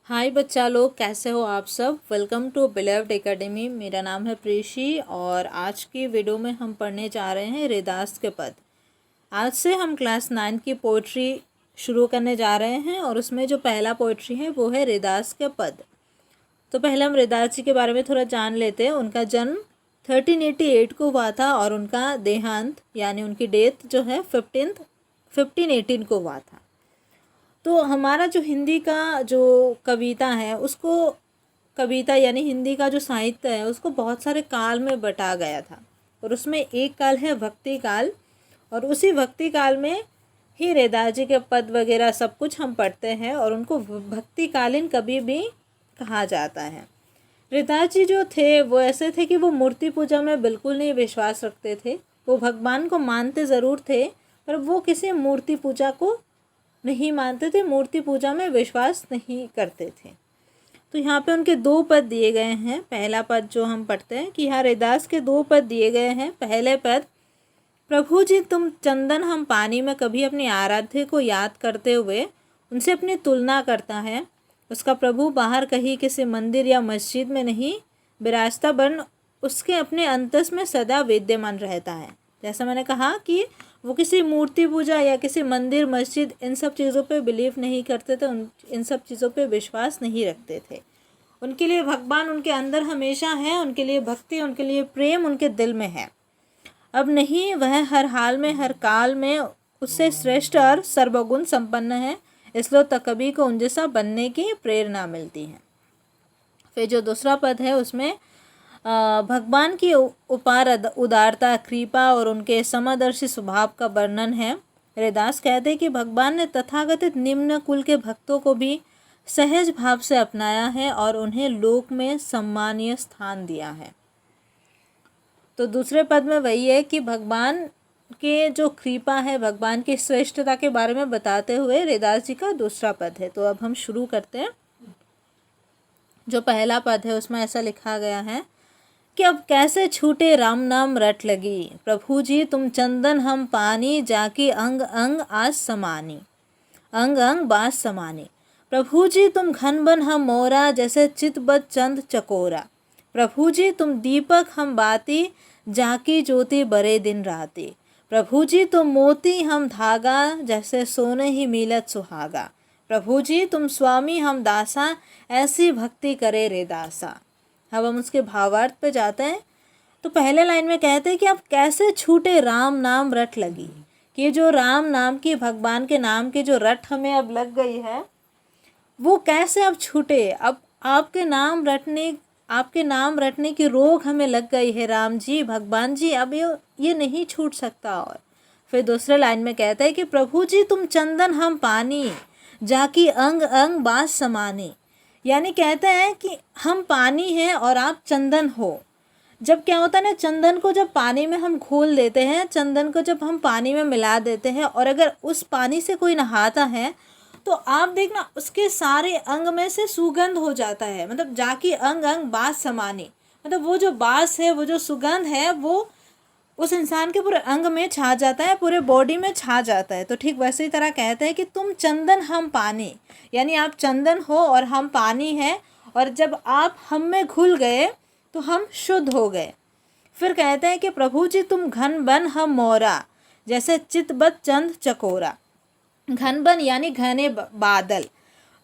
हाय बच्चा लोग, कैसे हो आप सब। Welcome to Believed Academy. मेरा नाम है प्रीशी और आज की वीडियो में हम पढ़ने जा रहे हैं रैदास के पद। आज से हम क्लास 9 की पोइट्री शुरू करने जा रहे हैं और उसमें जो पहला पोइट्री है वो है रैदास के पद। तो पहले हम रैदास जी के बारे में थोड़ा जान लेते हैं। उनका जन्म 1388 को हुआ था और उनका देहांत यानी उनकी डेथ जो है 1518 को हुआ था। तो हमारा जो हिंदी का जो कविता है उसको कविता यानी हिंदी का जो साहित्य है उसको बहुत सारे काल में बटा गया था और उसमें एक काल है भक्ति काल और उसी भक्ति काल में ही रैदास जी के पद वगैरह सब कुछ हम पढ़ते हैं और उनको भक्तिकालीन कवि भी कहा जाता है। रैदास जी जो थे वो ऐसे थे कि वो मूर्ति पूजा में बिल्कुल नहीं विश्वास रखते थे। वो भगवान को मानते ज़रूर थे पर वो किसी मूर्ति पूजा को नहीं मानते थे, मूर्ति पूजा में विश्वास नहीं करते थे। तो यहाँ पे उनके दो पद दिए गए हैं। पहला पद जो हम पढ़ते हैं कि यहाँ रैदास के दो पद दिए गए हैं। पहले पद, प्रभु जी तुम चंदन हम पानी में कभी अपने आराध्य को याद करते हुए उनसे अपनी तुलना करता है। उसका प्रभु बाहर कहीं किसी मंदिर या मस्जिद में नहीं विराजता वरन उसके अपने अंतस में सदा विद्यमान रहता है। जैसा मैंने कहा कि वो किसी मूर्ति पूजा या किसी मंदिर मस्जिद इन सब चीज़ों पे बिलीव नहीं करते थे, इन सब चीज़ों पे विश्वास नहीं रखते थे। उनके लिए भगवान उनके अंदर हमेशा है, उनके लिए भक्ति, उनके लिए प्रेम उनके दिल में है। अब नहीं, वह हर हाल में हर काल में उससे श्रेष्ठ और सर्वगुण संपन्न है, इसलिए तो कवि को उन जैसा बनने की प्रेरणा मिलती है। फिर जो दूसरा पद है उसमें भगवान की उपार उदारता, कृपा और उनके समदर्शी स्वभाव का वर्णन है। रैदास कहते हैं कि भगवान ने तथाकथित निम्न कुल के भक्तों को भी सहज भाव से अपनाया है और उन्हें लोक में सम्मानीय स्थान दिया है। तो दूसरे पद में वही है कि भगवान के जो कृपा है, भगवान की श्रेष्ठता के बारे में बताते हुए रैदास जी का दूसरा पद है। तो अब हम शुरू करते हैं। जो पहला पद है उसमें ऐसा लिखा गया है कि अब कैसे छूटे राम नाम रट लगी, प्रभु जी तुम चंदन हम पानी जाकी अंग अंग आज समानी, अंग अंग बास समानी। प्रभु जी तुम घन बन हम मोरा जैसे चितबद चंद चकोरा, प्रभु जी तुम दीपक हम बाती जाकी ज्योति बरे दिन राती, प्रभु जी तुम मोती हम धागा जैसे सोने ही मिलत सुहागा, प्रभु जी तुम स्वामी हम दासा ऐसी भक्ति करे रे दासा। अब हम उसके भावार्थ पे जाते हैं। तो पहले लाइन में कहते हैं कि अब कैसे छूटे राम नाम रट लगी, कि जो राम नाम की, भगवान के नाम की जो रट हमें अब लग गई है वो कैसे अब छूटे। अब आपके नाम रटने की रोग हमें लग गई है राम जी, भगवान जी, अब ये नहीं छूट सकता। और फिर दूसरे लाइन में कहता है कि प्रभु जी तुम चंदन हम पानी जाकी अंग अंग बास समानी, यानी कहते हैं कि हम पानी हैं और आप चंदन हो। जब क्या होता है ना, चंदन को जब पानी में हम घोल देते हैं, चंदन को जब हम पानी में मिला देते हैं और अगर उस पानी से कोई नहाता है तो आप देखना उसके सारे अंग में से सुगंध हो जाता है। मतलब जाकी अंग अंग बास समानी, मतलब वो जो बास है, वो जो सुगंध है वो उस इंसान के पूरे अंग में छा जाता है, पूरे बॉडी में छा जाता है। तो ठीक वैसे ही तरह कहते हैं कि तुम चंदन हम पानी, यानी आप चंदन हो और हम पानी हैं और जब आप हम में घुल गए तो हम शुद्ध हो गए। फिर कहते हैं कि प्रभु जी तुम घन बन हम मोरा जैसे चितबत चंद चकोरा, घन बन यानी घने बादल।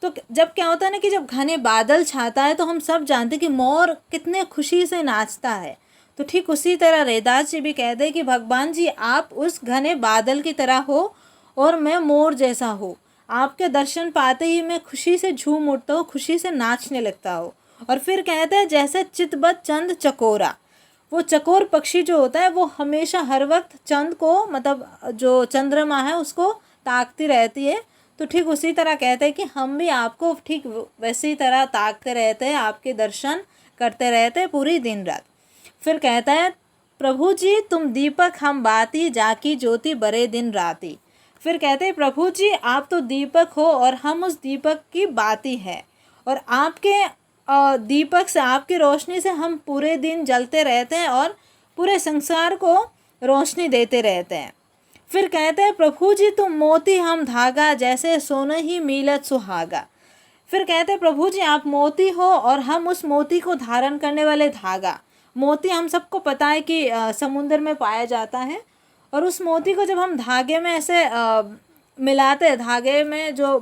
तो जब क्या होता है ना कि जब घने बादल छाता है तो हम सब जानते हैं कि मोर कितने खुशी से नाचता है। तो ठीक उसी तरह रैदास जी भी कहते हैं कि भगवान जी आप उस घने बादल की तरह हो और मैं मोर जैसा हूँ। आपके दर्शन पाते ही मैं खुशी से झूम उठता हूँ, खुशी से नाचने लगता हूँ। और फिर कहते हैं जैसे चितबत चंद चकोरा, वो चकोर पक्षी जो होता है वो हमेशा हर वक्त चंद को, मतलब जो चंद्रमा है उसको ताकती रहती है। तो ठीक उसी तरह कहते हैं कि हम भी आपको ठीक वैसी तरह ताकते रहते हैं, आपके दर्शन करते रहते हैं पूरी दिन रात। फिर कहता है प्रभु जी तुम दीपक हम बाती जाकी ज्योति बरे दिन राती। फिर कहते हैं प्रभु जी आप तो दीपक हो और हम उस दीपक की बाती है और आपके दीपक से, आपकी रोशनी से हम पूरे दिन जलते रहते हैं और पूरे संसार को रोशनी देते रहते हैं। फिर कहते हैं प्रभु जी तुम मोती हम धागा जैसे सोने ही मिलत सुहागा, फिर कहते हैं प्रभु जी आप मोती हो और हम उस मोती को धारण करने वाले धागा। मोती हम सबको पता है कि समुद्र में पाया जाता है, और उस मोती को जब हम धागे में ऐसे मिलाते हैं, धागे में जो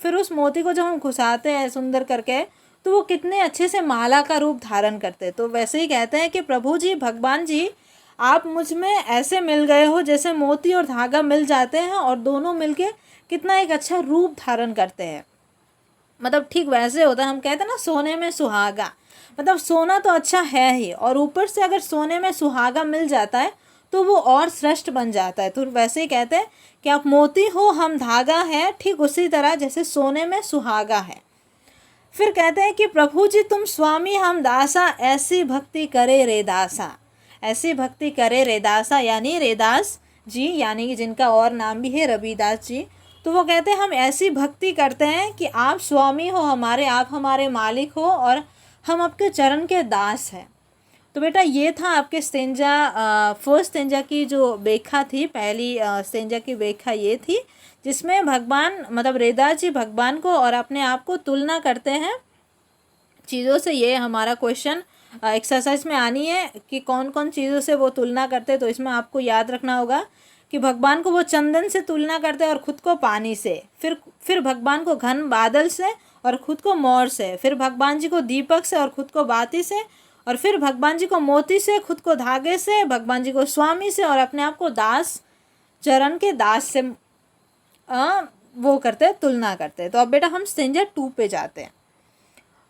फिर उस मोती को जब हम घुसाते हैं सुंदर करके, तो वो कितने अच्छे से माला का रूप धारण करते हैं। तो वैसे ही कहते हैं कि प्रभु जी, भगवान जी, आप मुझ में ऐसे मिल गए हो जैसे मोती और धागा मिल जाते हैं और दोनों मिलके कितना एक अच्छा रूप धारण करते हैं। मतलब ठीक वैसे होता है, हम कहते हैं ना सोने में सुहागा, मतलब सोना तो अच्छा है ही, और ऊपर से अगर सोने में सुहागा मिल जाता है तो वो और श्रेष्ठ बन जाता है। तो वैसे ही कहते हैं कि आप मोती हो, हम धागा हैं, ठीक उसी तरह जैसे सोने में सुहागा है। फिर कहते हैं कि प्रभु जी तुम स्वामी हम दासा, ऐसी भक्ति करे रे दासा। ऐसी भक्ति करे रे दासा यानी रेदास जी, यानी कि जिनका और नाम भी है रविदास जी। तो वो कहते हैं हम ऐसी भक्ति करते हैं कि आप स्वामी हो हमारे, आप हमारे मालिक हो और हम आपके चरण के दास हैं। तो बेटा ये था आपके स्टेंजा, फर्स्ट स्टेंजा की जो व्याख्या थी, पहली स्टेंजा की व्याख्या ये थी, जिसमें भगवान मतलब रेदास जी भगवान को और अपने आप को तुलना करते हैं चीज़ों से। ये हमारा क्वेश्चन एक्सरसाइज में आनी है कि कौन कौन चीज़ों से वो तुलना करते हैं। तो इसमें आपको याद रखना होगा कि भगवान को वो चंदन से तुलना करते हैं और ख़ुद को पानी से, फिर भगवान को घन बादल से और ख़ुद को मोर से, फिर भगवान जी को दीपक से और ख़ुद को बाती से, और फिर भगवान जी को मोती से, खुद को धागे से, भगवान जी को स्वामी से और अपने आप को दास, चरण के दास से वो करते हैं, तुलना करते हैं। तो अब बेटा हम स्टेंजा 2 पे जाते हैं।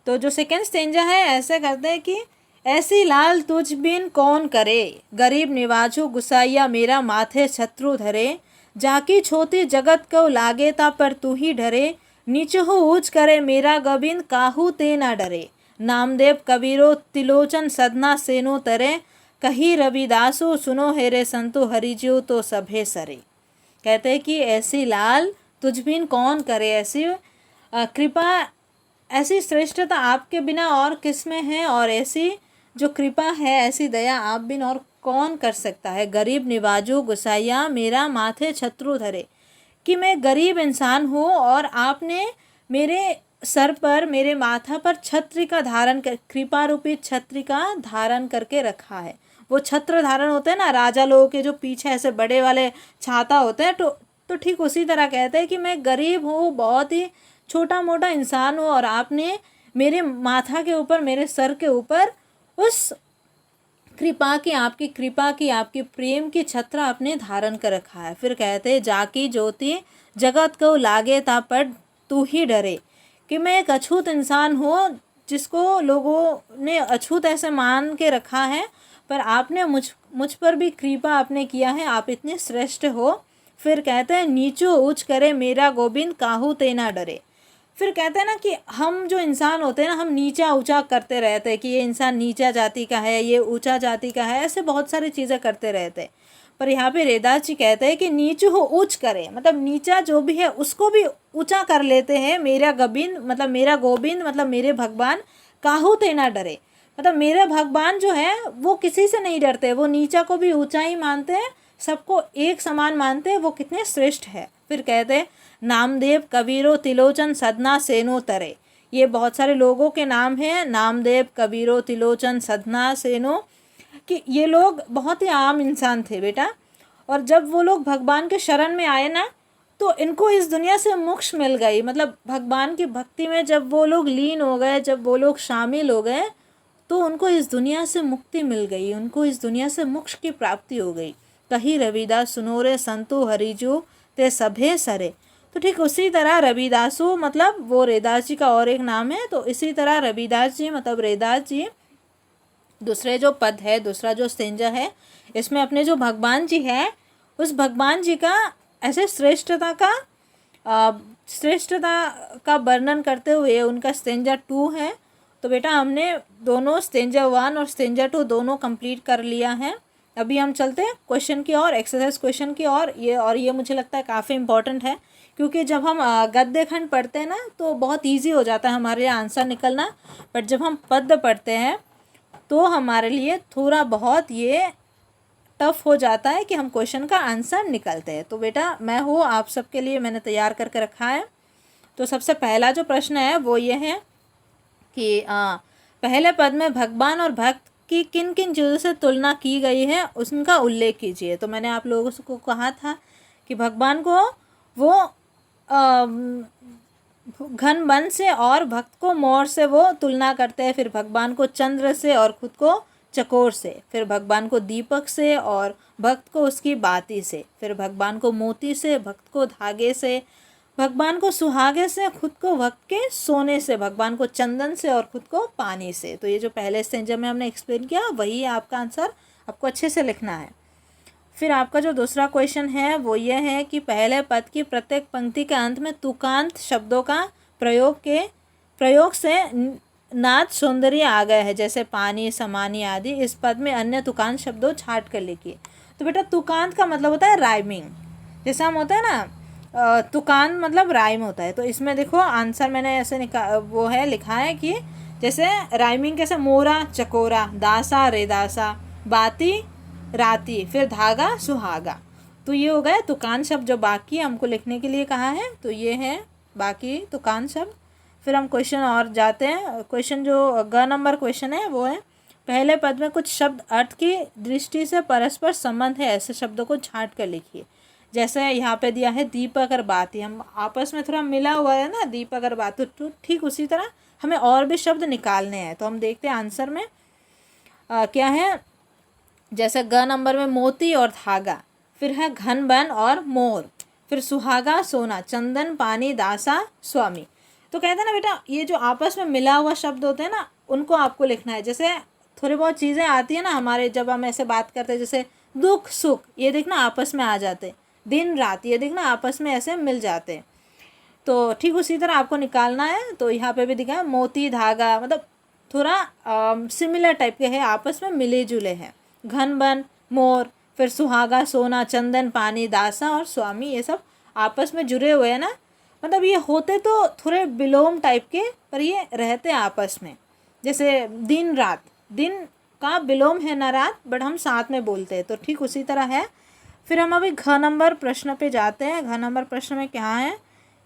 तो जो सेकेंड स्टेंजा है ऐसे करते हैं कि ऐसी लाल तुझ बिन कौन करे, गरीब निवाजो गुसाइया मेरा माथे शत्रु धरे, जाकी छोटी जगत को लागे ता पर तू ही डरे, नीच हो ऊंच करे मेरा गोबिंद काहू ते ना डरे, नामदेव कबीरो तिलोचन सदना सेनो तरे, कही रविदासो सुनो हेरे संतो हरिज्यो तो सभे सरे। कहते हैं कि ऐसी लाल तुझ बिन कौन करे, ऐसी कृपा, ऐसी श्रेष्ठता आपके बिना और किस में है, और ऐसी जो कृपा है, ऐसी दया आप बिन और कौन कर सकता है। गरीब निवाजो गुसाइया मेरा माथे छत्रु धरे, कि मैं गरीब इंसान हूँ और आपने मेरे सर पर, मेरे माथा पर छत्र का धारण कर, कृपा रूपी छत्र का धारण करके रखा है। वो छत्र धारण होते हैं ना राजा लोगों के, जो पीछे ऐसे बड़े वाले छाता होते हैं। तो ठीक उसी तरह कहते हैं कि मैं गरीब हूँ, बहुत ही छोटा मोटा इंसान हूँ, और आपने मेरे माथा के ऊपर, मेरे सर के ऊपर उस कृपा की, आपकी कृपा की, आपकी प्रेम की छत्र आपने धारण कर रखा है। फिर कहते हैं जाकी ज्योति जगत को लागे ता पर तू ही डरे, कि मैं एक अछूत इंसान हूँ जिसको लोगों ने अछूत ऐसे मान के रखा है, पर आपने मुझ पर भी कृपा आपने किया है, आप इतने श्रेष्ठ हो। फिर कहते हैं नीचो ऊंच करे मेरा गोविंद काहू ते ना डरे। फिर कहते हैं ना कि हम जो इंसान होते हैं ना, हम नीचा ऊंचा करते रहते हैं कि ये इंसान नीचा जाति का है, ये ऊंचा जाति का है, ऐसे बहुत सारी चीज़ें करते रहते हैं। पर यहाँ पे रेदास जी कहते हैं कि नीचो हो ऊंच करे, मतलब नीचा जो भी है उसको भी ऊंचा कर लेते हैं। मेरा गोविंद मतलब मेरा गोविंद मतलब मेरे भगवान काहू ते ना डरे, मतलब मेरे भगवान जो है वो किसी से नहीं डरते, वो नीचा को भी ऊंचा ही मानते हैं, सबको एक समान मानते हैं, वो कितने श्रेष्ठ है। फिर कहते हैं नामदेव कबीरो तिलोचन सदना सेनो तरे, ये बहुत सारे लोगों के नाम हैं, नामदेव कबीरो तिलोचन सदना सेनो, कि ये लोग बहुत ही आम इंसान थे बेटा, और जब वो लोग भगवान के शरण में आए ना, तो इनको इस दुनिया से मोक्ष मिल गई। मतलब भगवान की भक्ति में जब वो लोग लीन हो गए, जब वो लोग शामिल हो गए, तो उनको इस दुनिया से मुक्ति मिल गई, उनको इस दुनिया से मोक्ष की प्राप्ति हो गई। कही रविदास सुनो रे संतो हरिजो ते सभे सरे। तो ठीक उसी तरह रविदासो मतलब वो रेदास जी का और एक नाम है। तो इसी तरह रविदास जी मतलब रेदास जी दूसरे जो पद है, दूसरा जो स्टेंजा है, इसमें अपने जो भगवान जी है उस भगवान जी का ऐसे श्रेष्ठता का वर्णन करते हुए उनका स्टेंजा 2 है। तो बेटा हमने दोनों स्टेंजा 1 और स्टेंजा 2 दोनों कंप्लीट कर लिया है। अभी हम चलते हैं क्वेश्चन की और, एक्सरसाइज क्वेश्चन की और। ये मुझे लगता है काफ़ी इंपॉर्टेंट है, क्योंकि जब हम गद्य खंड पढ़ते हैं ना तो बहुत इजी हो जाता है हमारे लिए आंसर निकलना, बट जब हम पद्य पढ़ते हैं तो हमारे लिए थोड़ा बहुत ये टफ हो जाता है कि हम क्वेश्चन का आंसर निकलते हैं। तो बेटा मैं हूँ आप सबके लिए, मैंने तैयार करके रखा है। तो सबसे पहला जो प्रश्न है वो ये है कि पहले पद में भगवान और भक्त की किन किन चीज़ों से तुलना की गई है उनका उल्लेख कीजिए। तो मैंने आप लोगों को कहा था कि भगवान को वो घन वन से और भक्त को मोर से वो तुलना करते हैं, फिर भगवान को चंद्र से और खुद को चकोर से, फिर भगवान को दीपक से और भक्त को उसकी बाती से, फिर भगवान को मोती से, भक्त को धागे से, भगवान को सुहागे से, खुद को भक्त के सोने से, भगवान को चंदन से और खुद को पानी से। तो ये जो पहले स्टेंजा में हमने एक्सप्लेन किया वही आपका आंसर, आपको अच्छे से लिखना है। फिर आपका जो दूसरा क्वेश्चन है वो ये है कि पहले पद की प्रत्येक पंक्ति के अंत में तुकांत शब्दों का प्रयोग से नाद सौंदर्य आ गया है, जैसे पानी, समानी आदि। इस पद में अन्य तुकांत शब्दों छाट कर लिखिए। तो बेटा तुकांत का मतलब होता है राइमिंग, जैसे हम होता है ना तुकांत मतलब राइम होता है। तो इसमें देखो आंसर मैंने ऐसे लिखा है कि जैसे राइमिंग कैसे, मोरा चकोरा, दासा रेदासा, बाती राती, फिर धागा सुहागा। तो ये हो गया तुकांत शब्द जो बाकी हमको लिखने के लिए कहा है, तो ये है बाकी तुकांत शब्द। फिर हम क्वेश्चन और जाते हैं। क्वेश्चन जो ग नंबर क्वेश्चन है वो है पहले पद में कुछ शब्द अर्थ की दृष्टि से परस्पर संबंध है, ऐसे शब्दों को छांट कर लिखिए। जैसे यहाँ पे दिया है दीपक और बाती, हम आपस में थोड़ा मिला हुआ है ना दीपक और बाती, तो ठीक उसी तरह हमें और भी शब्द निकालने हैं। तो हम देखते हैं आंसर में क्या है। जैसे ग नंबर में मोती और धागा, फिर है घन वन और मोर, फिर सुहागा सोना, चंदन पानी, दासा स्वामी। तो कहते हैं ना बेटा ये जो आपस में मिला हुआ शब्द होते हैं ना उनको आपको लिखना है। जैसे थोड़ी बहुत चीज़ें आती है ना हमारे, जब हम ऐसे बात करते हैं, जैसे दुख सुख, ये देखना आपस में आ जाते, दिन रात ये देखना आपस में ऐसे मिल जाते। तो ठीक उसी तरह आपको निकालना है। तो यहाँ पे भी दिखा है मोती धागा, मतलब थोड़ा सिमिलर टाइप के है, आपस में मिले जुले हैं। घन वन मोर, फिर सुहागा सोना, चंदन पानी, दासा और स्वामी, ये सब आपस में जुड़े हुए हैं ना। मतलब ये होते तो थोड़े विलोम टाइप के, पर ये रहते आपस में। जैसे दिन रात, दिन का विलोम है ना रात, बट हम साथ में बोलते हैं, तो ठीक उसी तरह है। फिर हम अभी घ नंबर प्रश्न पे जाते हैं। घ नंबर प्रश्न में क्या है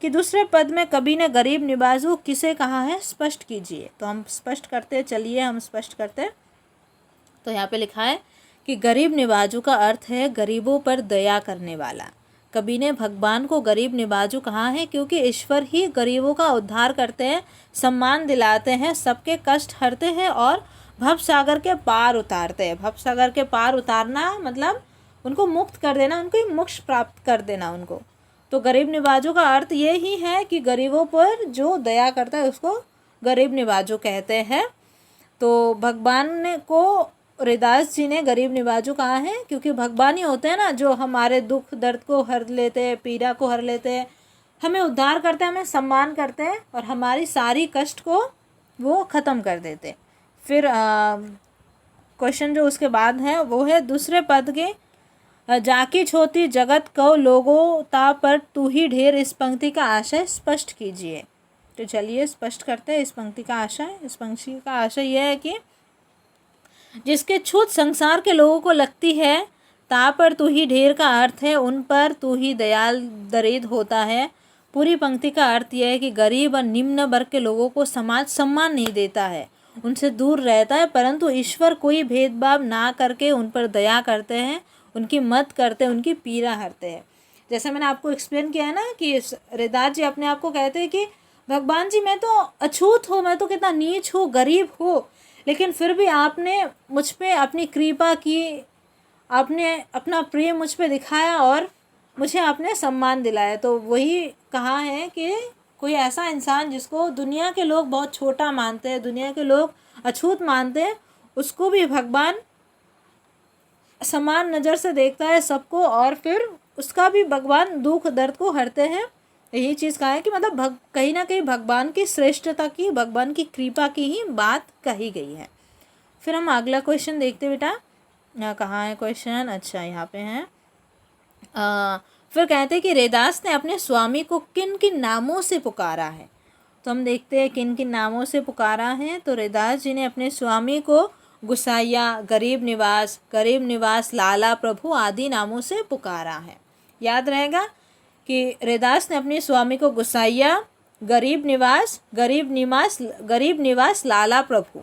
कि दूसरे पद में कवि ने गरीब निवाजू किसे कहा है, स्पष्ट कीजिए। तो हम स्पष्ट करते, चलिए हम स्पष्ट करते। तो यहाँ पे लिखा है कि गरीब निवाजू का अर्थ है गरीबों पर दया करने वाला। कवि ने भगवान को गरीब निवाजू कहा है क्योंकि ईश्वर ही गरीबों का उद्धार करते हैं, सम्मान दिलाते हैं, सबके कष्ट हरते हैं और भव सागर के पार उतारते हैं। भव सागर के पार उतारना मतलब उनको मुक्त कर देना, उनको मोक्ष प्राप्त कर देना उनको। तो गरीब निवाजू का अर्थ ये ही है कि गरीबों पर जो दया करता है उसको गरीब निवाजू कहते हैं। तो भगवान को रैदास जी ने गरीब निवाजू कहा है क्योंकि भगवान ही होते हैं ना जो हमारे दुख दर्द को हर लेते हैं, पीड़ा को हर लेते हैं, हमें उद्धार करते हैं, हमें सम्मान करते हैं और हमारी सारी कष्ट को वो ख़त्म कर देते हैं। फिर क्वेश्चन जो उसके बाद है वो है दूसरे पद के जाकी छोटी जगत को लोगों ता पर तू ही ढेर, इस पंक्ति का आशय स्पष्ट कीजिए। तो चलिए स्पष्ट करते हैं इस पंक्ति का आशय। इस पंक्ति का आशय यह है कि जिसके छूत संसार के लोगों को लगती है, ता पर तू ही ढेर का अर्थ है उन पर तू ही दयाल दरिद्र होता है। पूरी पंक्ति का अर्थ यह है कि गरीब और निम्न वर्ग के लोगों को समाज सम्मान नहीं देता है, उनसे दूर रहता है, परंतु ईश्वर कोई भेदभाव ना करके उन पर दया करते हैं, उनकी मदद करते हैं, उनकी पीड़ा हरते हैं। जैसे मैंने आपको एक्सप्लेन किया है ना कि रैदास जी अपने आप को कहते हैं कि भगवान जी मैं तो अछूत हूँ, मैं तो कितना नीच हूँ, गरीब हूँ, लेकिन फिर भी आपने मुझ पे अपनी कृपा की, आपने अपना प्रेम मुझ पे दिखाया और मुझे आपने सम्मान दिलाया। तो वही कहा है कि कोई ऐसा इंसान जिसको दुनिया के लोग बहुत छोटा मानते हैं, दुनिया के लोग अछूत मानते हैं, उसको भी भगवान समान नज़र से देखता है सबको, और फिर उसका भी भगवान दुख दर्द को हरते हैं। यही चीज़ कहा है कि मतलब कहीं ना कहीं भगवान की श्रेष्ठता की, भगवान की कृपा की ही बात कही गई है। फिर हम अगला क्वेश्चन देखते बेटा, कहाँ है क्वेश्चन, अच्छा यहाँ पे है। फिर कहते हैं कि रैदास ने अपने स्वामी को किन किन नामों से पुकारा है। तो हम देखते हैं किन किन नामों से पुकारा है। तो रैदास जी ने अपने स्वामी को गुसाइया, गरीब निवास, लाला, प्रभु आदि नामों से पुकारा है। याद रहेगा कि रैदास ने अपने स्वामी को गुसाइया, गरीब निवास लाला प्रभु।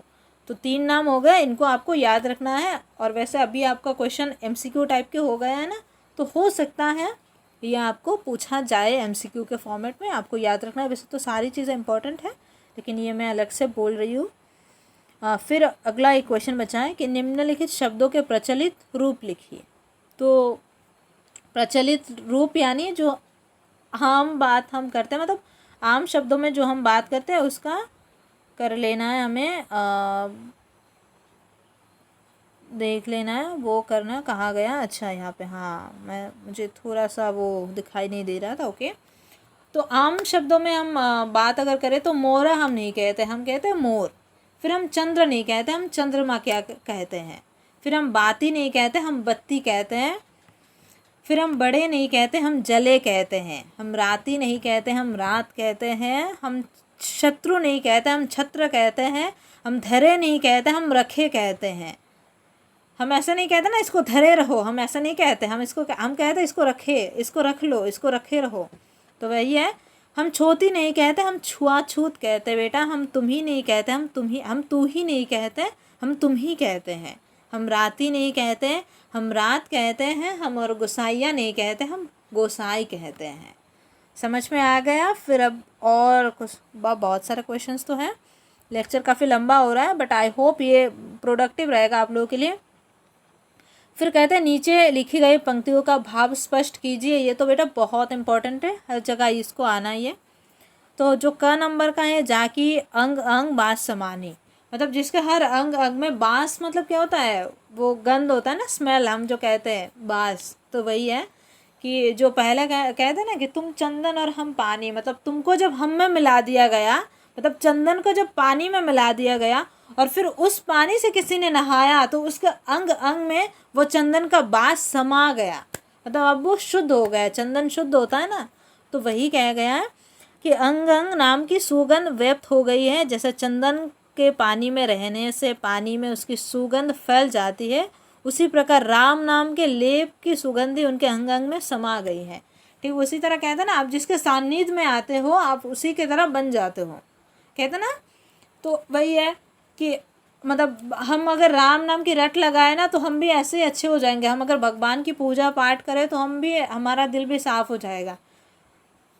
तो 3 नाम हो गए, इनको आपको याद रखना है। और वैसे अभी आपका क्वेश्चन MCQ टाइप के हो गया है ना, तो हो सकता है ये आपको पूछा जाए MCQ के फॉर्मेट में, आपको याद रखना है। वैसे तो सारी चीज़ें इंपॉर्टेंट है, लेकिन ये मैं अलग से बोल रही हूँ। फिर अगला एक क्वेश्चन बचा है कि निम्नलिखित शब्दों के प्रचलित रूप लिखिए। तो प्रचलित रूप यानी जो आम बात हम करते हैं, मतलब आम शब्दों में जो हम बात करते हैं उसका कर लेना है हमें, देख लेना है वो करना कहाँ गया। अच्छा यहाँ पे, हाँ मुझे थोड़ा सा वो दिखाई नहीं दे रहा था। ओके, तो आम शब्दों में हम बात अगर करें तो मोरा हम नहीं कहते, हम कहते हैं मोर। फिर हम चंद्र नहीं कहते, हम चंद्रमा क्या कहते हैं। फिर हम बाती नहीं कहते, हम बत्ती कहते हैं। फिर हम बड़े नहीं कहते, हम जले कहते हैं। हम राती नहीं कहते, हम रात कहते हैं। हम शत्रु नहीं कहते, हम छत्र कहते हैं। हम धरे नहीं कहते, हम रखे कहते हैं। हम ऐसा नहीं कहते ना इसको धरे रहो, हम ऐसा नहीं कहते, हम कहते इसको रखे, इसको रख लो, इसको रखे रहो। तो वही है। हम छोती नहीं कहते, हम छुआछूत कहते बेटा। हम तुम ही नहीं कहते, हम तू ही नहीं कहते, हम तुम ही कहते हैं। हम राती नहीं कहते, हम रात कहते हैं। हम और गोसाइया नहीं कहते, हम गोसाई कहते हैं। समझ में आ गया। फिर अब और कुछ बहुत सारे क्वेश्चंस तो हैं, लेक्चर काफ़ी लंबा हो रहा है, बट आई होप ये प्रोडक्टिव रहेगा आप लोगों के लिए। फिर कहते हैं नीचे लिखी गई पंक्तियों का भाव स्पष्ट कीजिए। ये तो बेटा बहुत इंपॉर्टेंट है, हर जगह इसको आना ही है। तो जो क नंबर का है, जाकी अंग अंग बास समानी, मतलब जिसके हर अंग अंग में बास, मतलब क्या होता है, वो गंध होता है ना, स्मेल, हम जो कहते हैं बास। तो वही है कि जो पहले कहते हैं ना कि तुम चंदन और हम पानी, मतलब तुमको जब हम में मिला दिया गया, मतलब चंदन को जब पानी में मिला दिया गया और फिर उस पानी से किसी ने नहाया तो उसके अंग अंग में वो चंदन का बास समा गया, मतलब अब वो शुद्ध हो गया। चंदन शुद्ध होता है ना, तो वही कहा गया है कि अंग अंग नाम की सुगंध व्यक्त हो गई है। जैसे चंदन के पानी में रहने से पानी में उसकी सुगंध फैल जाती है, उसी प्रकार राम नाम के लेप की सुगंधी उनके अंग अंग में समा गई है। ठीक उसी तरह कहते हैं ना, आप जिसके सानिध्य में आते हो आप उसी की तरह बन जाते हो, कहते ना। तो वही है कि मतलब हम अगर राम नाम की रट लगाए ना तो हम भी ऐसे ही अच्छे हो जाएंगे। हम अगर भगवान की पूजा पाठ करें तो हम भी, हमारा दिल भी साफ़ हो जाएगा।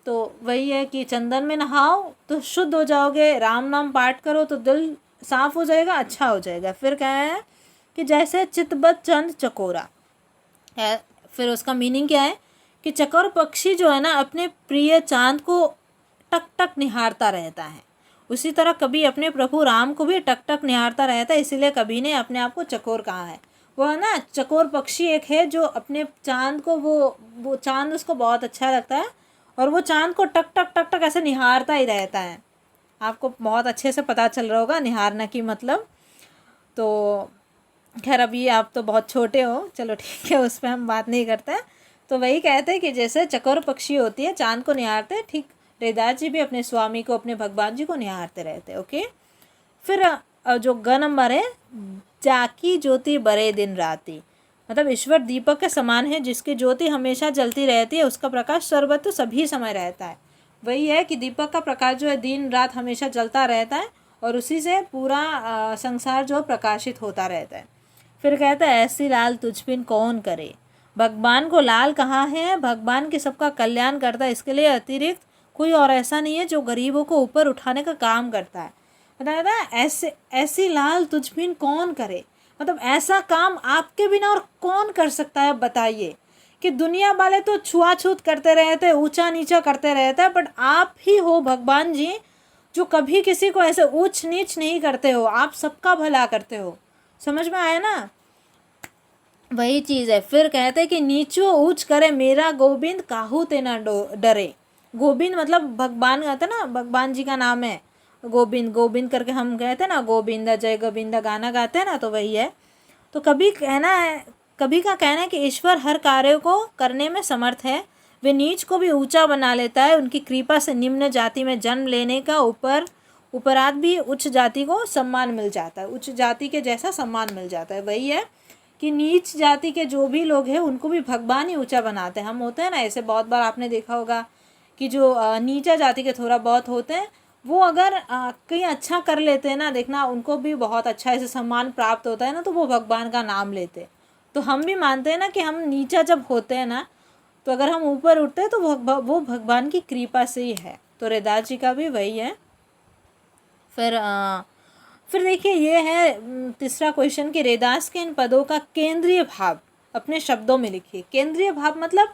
तो वही है कि चंदन में नहाओ तो शुद्ध हो जाओगे, राम नाम पाठ करो तो दिल साफ़ हो जाएगा, अच्छा हो जाएगा। फिर क्या है कि जैसे चितबत चंद चकोरा है, फिर उसका मीनिंग क्या है कि चकोर पक्षी जो है ना अपने प्रिय चांद को टक टक निहारता रहता है, उसी तरह कभी अपने प्रभु राम को भी टक टक निहारता रहता है, इसीलिए कभी ने अपने आप को चकोर कहा है। वो है ना चकोर पक्षी एक है जो अपने चांद को, वो चांद उसको बहुत अच्छा लगता है और वो चांद को टक टक टक टक ऐसे निहारता ही रहता है। आपको बहुत अच्छे से पता चल रहा होगा निहारना की मतलब। तो खैर अभी आप तो बहुत छोटे हो, चलो ठीक है, उस पर हम बात नहीं करते हैं। तो वही कहते हैं कि जैसे चकोर पक्षी होती है चांद को निहारते हैं, ठीक रैदास जी भी अपने स्वामी को, अपने भगवान जी को निहारते रहते हैं। ओके, फिर जो ग नंबर है, जाकी ज्योति बरे दिन राती, मतलब ईश्वर दीपक के समान है जिसकी ज्योति हमेशा जलती रहती है, उसका प्रकाश सर्वत्र सभी समय रहता है। वही है कि दीपक का प्रकाश जो है दिन रात हमेशा जलता रहता है और उसी से पूरा संसार जो प्रकाशित होता रहता है। फिर कहता है ऐसी लाल तुझ बिन कौन करे, भगवान को लाल कहाँ है, भगवान के सबका कल्याण करता है, इसके लिए अतिरिक्त कोई और ऐसा नहीं है जो गरीबों को ऊपर उठाने का काम करता है। बताया था ऐसी लाल तुझ बिन कौन करे, मतलब ऐसा काम आपके बिना और कौन कर सकता है बताइए। कि दुनिया वाले तो छुआछूत करते रहते हैं, ऊंचा नीचा करते रहते हैं, बट आप ही हो भगवान जी जो कभी किसी को ऐसे ऊंच नीच नहीं करते हो, आप सबका भला करते हो। समझ में आया ना, वही चीज़ है। फिर कहते हैं कि नीचो ऊंच करे मेरा गोविंद काहू ते ना डरे। गोविंद मतलब भगवान कहते ना, भगवान जी का नाम है गोविंद, गोविंद करके हम कहते हैं ना, गोविंदा जय गोविंदा गाना गाते हैं ना, तो वही है। तो कभी का कहना है कि ईश्वर हर कार्य को करने में समर्थ है, वे नीच को भी ऊंचा बना लेता है, उनकी कृपा से निम्न जाति में जन्म लेने का उपरांत भी उच्च जाति को सम्मान मिल जाता है, उच्च जाति के जैसा सम्मान मिल जाता है। वही है कि नीच जाति के जो भी लोग हैं उनको भी भगवान ही ऊंचा बनाते हैं। हम होते हैं ना ऐसे, बहुत बार आपने देखा होगा कि जो नीचा जाति के थोड़ा बहुत होते हैं वो अगर कहीं अच्छा कर लेते हैं ना, देखना उनको भी बहुत अच्छा ऐसे सम्मान प्राप्त होता है ना, तो वो भगवान का नाम लेते हैं। तो हम भी मानते हैं ना कि हम नीचा जब होते हैं ना, तो अगर हम ऊपर उठते हैं तो वो भगवान की कृपा से ही है। तो रैदास जी का भी वही है। फिर देखिए ये है तीसरा क्वेश्चन कि रैदास के इन पदों का केंद्रीय भाव अपने शब्दों में लिखिए। केंद्रीय भाव मतलब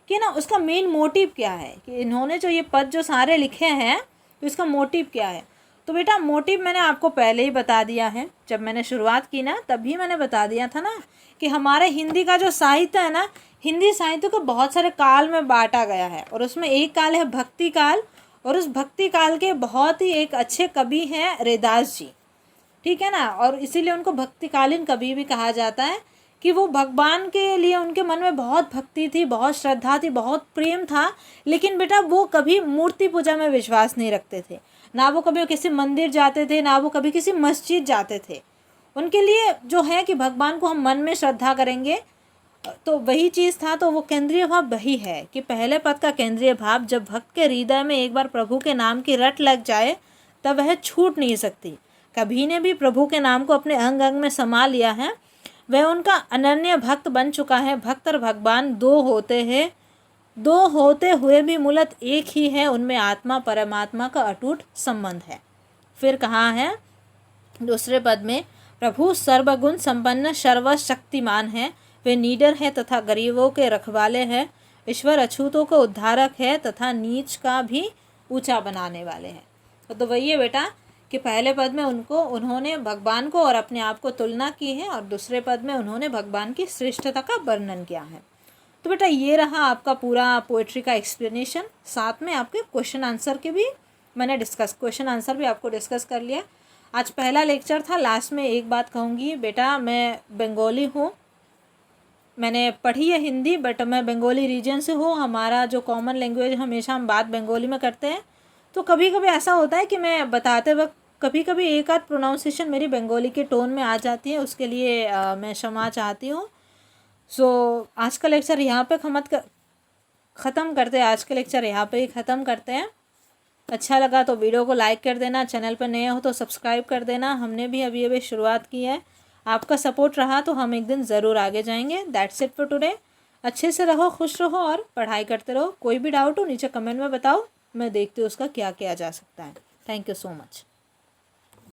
कि ना उसका मेन मोटिव क्या है, कि इन्होंने जो ये पद जो सारे लिखे हैं तो इसका मोटिव क्या है। तो बेटा मोटिव मैंने आपको पहले ही बता दिया है, जब मैंने शुरुआत की ना तभी मैंने बता दिया था ना कि हमारे हिंदी का जो साहित्य है ना, हिंदी साहित्य को बहुत सारे काल में बांटा गया है और उसमें एक काल है भक्ति काल, और उस भक्ति काल के बहुत ही एक अच्छे कवि हैं रैदास जी, ठीक है ना। और इसीलिए उनको भक्तिकालीन कवि भी कहा जाता है कि वो भगवान के लिए उनके मन में बहुत भक्ति थी, बहुत श्रद्धा थी, बहुत प्रेम था, लेकिन बेटा वो कभी मूर्ति पूजा में विश्वास नहीं रखते थे, ना वो कभी किसी मंदिर जाते थे, ना वो कभी किसी मस्जिद जाते थे। उनके लिए जो है कि भगवान को हम मन में श्रद्धा करेंगे, तो वही चीज़ था। तो वो केंद्रीय भाव वही है कि पहले पद का केंद्रीय भाव, जब भक्त के हृदय में एक बार प्रभु के नाम की रट लग जाए तब वह छूट नहीं सकती। कभी ने भी प्रभु के नाम को अपने अंग अंग में समा लिया है, वह उनका अनन्य भक्त बन चुका है। भक्त और भगवान दो होते हैं, दो होते हुए भी मूलत एक ही है, उनमें आत्मा परमात्मा का अटूट संबंध है। फिर कहाँ है दूसरे पद में, प्रभु सर्वगुण संपन्न सर्वशक्तिमान है, वे नीडर है तथा गरीबों के रखवाले हैं, ईश्वर अछूतों को उद्धारक है तथा नीच का भी ऊंचा बनाने वाले हैं। तो वही है बेटा कि पहले पद में उन्होंने भगवान को और अपने आप को तुलना की है, और दूसरे पद में उन्होंने भगवान की श्रेष्ठता का वर्णन किया है। तो बेटा ये रहा आपका पूरा पोएट्री का एक्सप्लेनेशन, साथ में आपके क्वेश्चन आंसर के भी मैंने क्वेश्चन आंसर भी आपको डिस्कस कर लिया। आज पहला लेक्चर था। लास्ट में एक बात कहूँगी बेटा, मैं बंगाली हूँ, मैंने पढ़ी है हिंदी बट मैं बंगाली रीजन से हूँ। हमारा जो कॉमन लैंग्वेज, हमेशा हम बात बंगाली में करते हैं, तो कभी कभी ऐसा होता है कि मैं बताते वक्त कभी कभी एक आध प्रोनाउंसिएशन मेरी बंगाली के टोन में आ जाती है, उसके लिए मैं क्षमा चाहती हूँ। सो आज का लेक्चर यहाँ पे ख़त्म करते हैं, आज का लेक्चर यहाँ पे ही ख़त्म करते हैं। अच्छा लगा तो वीडियो को लाइक कर देना, चैनल पर नए हो तो सब्सक्राइब कर देना। हमने भी अभी अभी शुरुआत की है, आपका सपोर्ट रहा तो हम एक दिन ज़रूर आगे जाएंगे। That's it for today. अच्छे से रहो, खुश रहो और पढ़ाई करते रहो। कोई भी डाउट हो नीचे कमेंट में बताओ, मैं देखती हूँ उसका क्या किया जा सकता है। Thank you so much.